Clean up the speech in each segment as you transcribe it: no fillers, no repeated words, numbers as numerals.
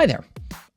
Hi there,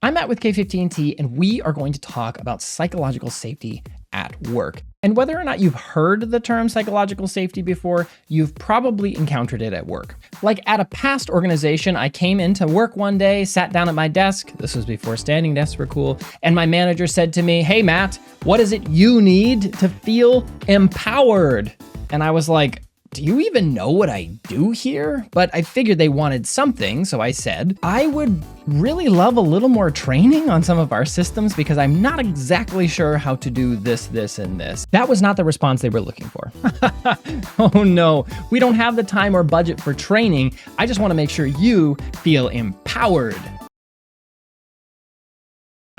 I'm Matt with K15T, and we are going to talk about psychological safety at work. And whether or not you've heard the term psychological safety before, you've probably encountered it at work. Like at a past organization, I came into work one day, sat down at my desk, this was before standing desks were cool, and my manager said to me, "Hey Matt, what is it you need to feel empowered?" And I was like, do you even know what I do here? But I figured they wanted something, so I said, I would really love a little more training on some of our systems because I'm not exactly sure how to do this, this, and this. That was not the response they were looking for. Oh no, we don't have the time or budget for training. I just want to make sure you feel empowered.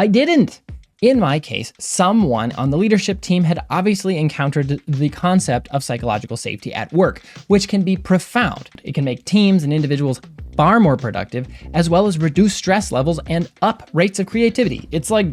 I didn't. In my case, someone on the leadership team had obviously encountered the concept of psychological safety at work, which can be profound. It can make teams and individuals far more productive, as well as reduce stress levels and up rates of creativity. It's like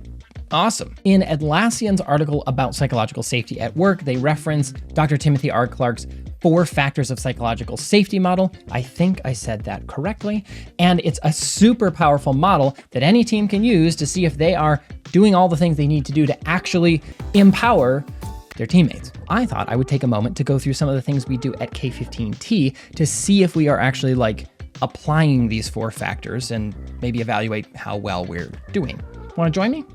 awesome. In Atlassian's article about psychological safety at work, they reference Dr. Timothy R. Clarke's 4 factors of psychological safety model. I think I said that correctly. And it's a super powerful model that any team can use to see if they are doing all the things they need to do to actually empower their teammates. I thought I would take a moment to go through some of the things we do at K15T to see if we are actually applying these 4 factors and maybe evaluate how well we're doing. Want to join me?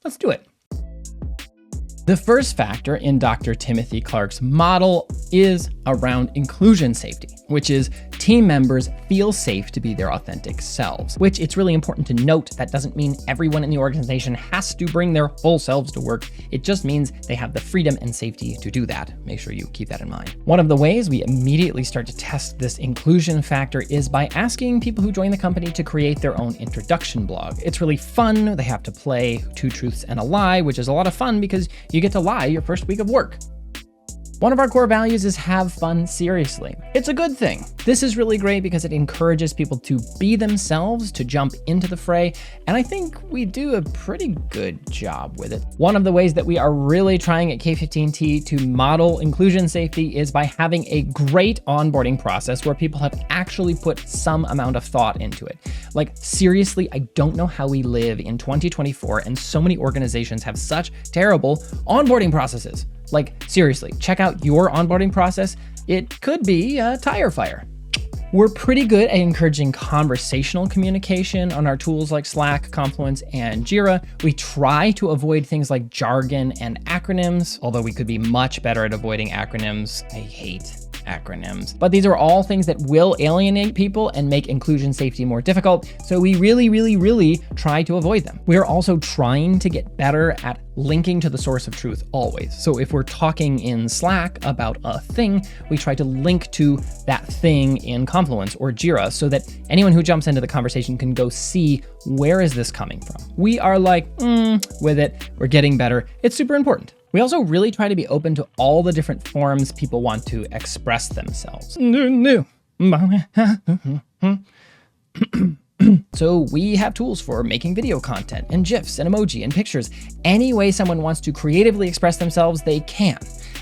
Let's do it. The first factor in Dr. Timothy Clarke's model is around inclusion safety, which is team members feel safe to be their authentic selves, which it's really important to note that doesn't mean everyone in the organization has to bring their full selves to work. It just means they have the freedom and safety to do that. Make sure you keep that in mind. One of the ways we immediately start to test this inclusion factor is by asking people who join the company to create their own introduction blog. It's really fun. They have to play 2 truths and a lie, which is a lot of fun because you get to lie your first week of work. One of our core values is have fun seriously. It's a good thing. This is really great because it encourages people to be themselves, to jump into the fray, and I think we do a pretty good job with it. One of the ways that we are really trying at K15T to model inclusion safety is by having a great onboarding process where people have actually put some amount of thought into it. Seriously, I don't know how we live in 2024 and so many organizations have such terrible onboarding processes. Seriously, check out your onboarding process. It could be a tire fire. We're pretty good at encouraging conversational communication on our tools like Slack, Confluence, and Jira. We try to avoid things like jargon and acronyms, although we could be much better at avoiding acronyms. I hate acronyms. But these are all things that will alienate people and make inclusion safety more difficult. So we really try to avoid them. We are also trying to get better at linking to the source of truth always. So if we're talking in Slack about a thing, we try to link to that thing in Confluence or Jira so that anyone who jumps into the conversation can go see where is this coming from. We are with it. We're getting better. It's super important. We also really try to be open to all the different forms people want to express themselves. So we have tools for making video content and GIFs and emoji and pictures. Any way someone wants to creatively express themselves, they can.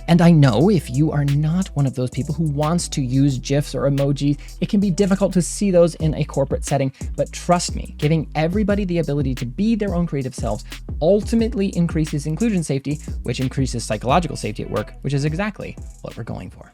And I know if you are not one of those people who wants to use GIFs or emojis, it can be difficult to see those in a corporate setting, but trust me, giving everybody the ability to be their own creative selves ultimately increases inclusion safety, which increases psychological safety at work, which is exactly what we're going for.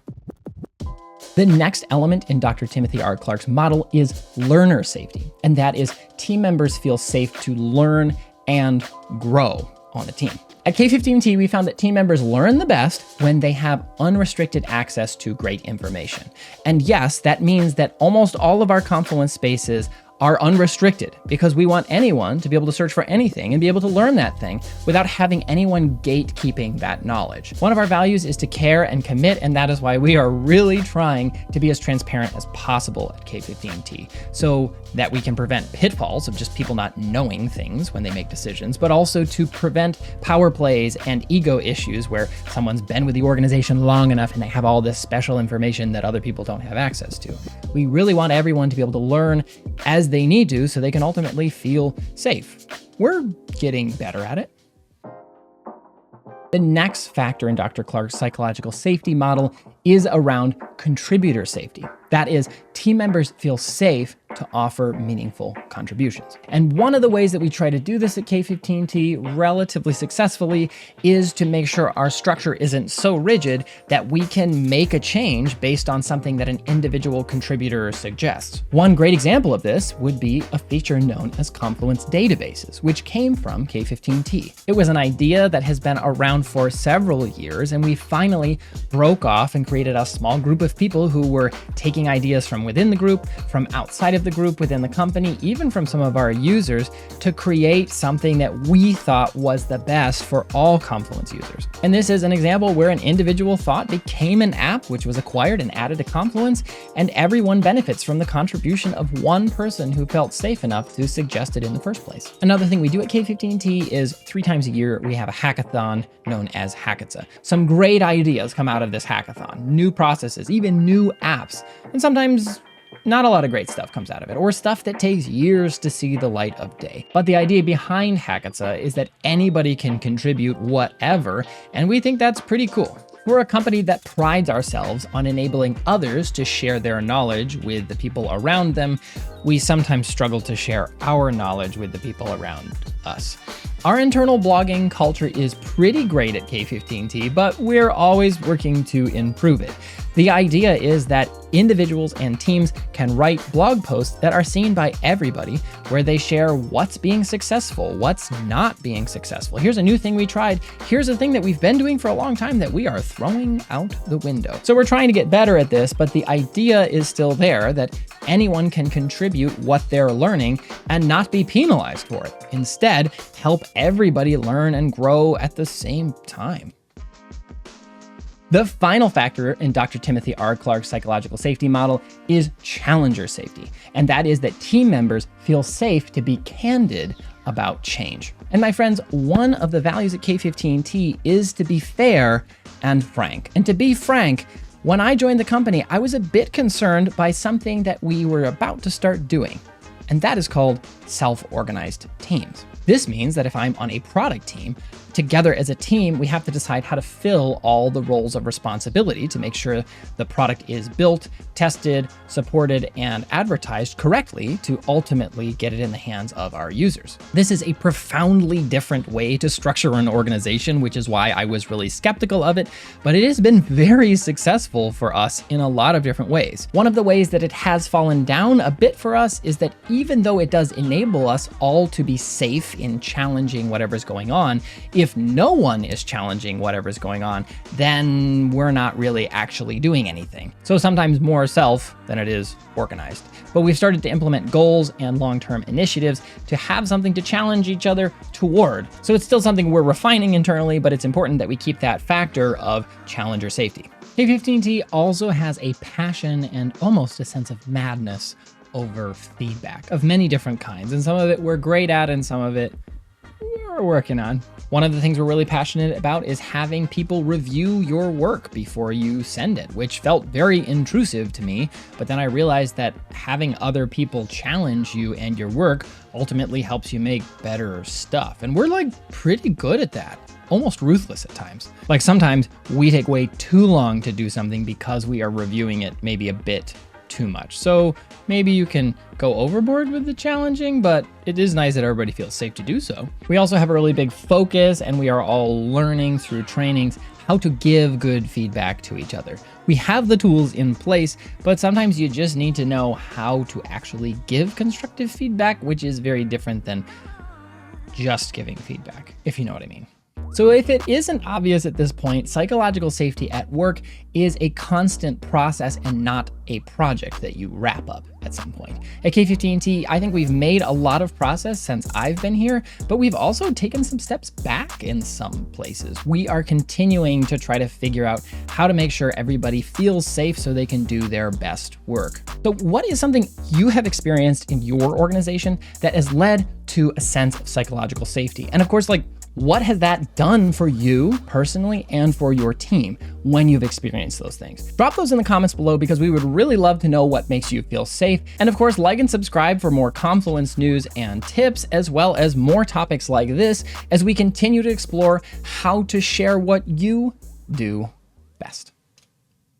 The next element in Dr. Timothy R. Clarke's model is learner safety, and that is team members feel safe to learn and grow on the team. At K15T, we found that team members learn the best when they have unrestricted access to great information. And yes, that means that almost all of our Confluence spaces are unrestricted because we want anyone to be able to search for anything and be able to learn that thing without having anyone gatekeeping that knowledge. One of our values is to care and commit, and that is why we are really trying to be as transparent as possible at K15T so that we can prevent pitfalls of just people not knowing things when they make decisions, but also to prevent power plays and ego issues where someone's been with the organization long enough and they have all this special information that other people don't have access to. We really want everyone to be able to learn as they need to so they can ultimately feel safe. We're getting better at it. The next factor in Dr. Clarke's psychological safety model is around contributor safety. That is, team members feel safe to offer meaningful contributions. And one of the ways that we try to do this at K15T relatively successfully is to make sure our structure isn't so rigid that we can make a change based on something that an individual contributor suggests. One great example of this would be a feature known as Confluence databases, which came from K15T. It was an idea that has been around for several years, and we finally broke off and created a small group of people who were taking ideas from within the group, from outside of the group within the company, even from some of our users, to create something that we thought was the best for all Confluence users. And this is an example where an individual thought became an app which was acquired and added to Confluence, and everyone benefits from the contribution of one person who felt safe enough to suggest it in the first place. Another thing we do at K15T is 3 times a year we have a hackathon known as Hackatza. Some great ideas come out of this hackathon, new processes, even new apps, and sometimes not a lot of great stuff comes out of it, or stuff that takes years to see the light of day. But the idea behind Hackatza is that anybody can contribute whatever, and we think that's pretty cool. We're a company that prides ourselves on enabling others to share their knowledge with the people around them. We sometimes struggle to share our knowledge with the people around us. Our internal blogging culture is pretty great at K15T, but we're always working to improve it. The idea is that individuals and teams can write blog posts that are seen by everybody, where they share what's being successful, what's not being successful. Here's a new thing we tried. Here's a thing that we've been doing for a long time that we are throwing out the window. So we're trying to get better at this, but the idea is still there that anyone can contribute what they're learning and not be penalized for it. Instead, help everybody learn and grow at the same time. The final factor in Dr. Timothy R. Clarke's psychological safety model is challenger safety, and that is that team members feel safe to be candid about change. And my friends, one of the values at K15T is to be fair and frank. And to be frank, when I joined the company, I was a bit concerned by something that we were about to start doing, and that is called self-organized teams. This means that if I'm on a product team, together as a team, we have to decide how to fill all the roles of responsibility to make sure the product is built, tested, supported, and advertised correctly to ultimately get it in the hands of our users. This is a profoundly different way to structure an organization, which is why I was really skeptical of it, but it has been very successful for us in a lot of different ways. One of the ways that it has fallen down a bit for us is that even though it does enable us all to be safe in challenging whatever's going on, if no one is challenging whatever's going on, then we're not really actually doing anything. So sometimes more self than it is organized. But we've started to implement goals and long-term initiatives to have something to challenge each other toward. So it's still something we're refining internally, but it's important that we keep that factor of challenger safety. K15T also has a passion and almost a sense of madness over feedback of many different kinds. And some of it we're great at, and some of it we're working on. One of the things we're really passionate about is having people review your work before you send it, which felt very intrusive to me. But then I realized that having other people challenge you and your work ultimately helps you make better stuff. And we're like pretty good at that. Almost ruthless at times. Like sometimes we take way too long to do something because we are reviewing it maybe a bit too much. So maybe you can go overboard with the challenging, but it is nice that everybody feels safe to do so. We also have a really big focus, and we are all learning through trainings how to give good feedback to each other. We have the tools in place, but sometimes you just need to know how to actually give constructive feedback, which is very different than just giving feedback, if you know what I mean. So if it isn't obvious at this point, psychological safety at work is a constant process and not a project that you wrap up at some point. At K15T, I think we've made a lot of progress since I've been here, but we've also taken some steps back in some places. We are continuing to try to figure out how to make sure everybody feels safe so they can do their best work. So what is something you have experienced in your organization that has led to a sense of psychological safety? And of course, what has that done for you personally and for your team when you've experienced those things? Drop those in the comments below, because we would really love to know what makes you feel safe. And of course, like and subscribe for more Confluence news and tips, as well as more topics like this as we continue to explore how to share what you do best.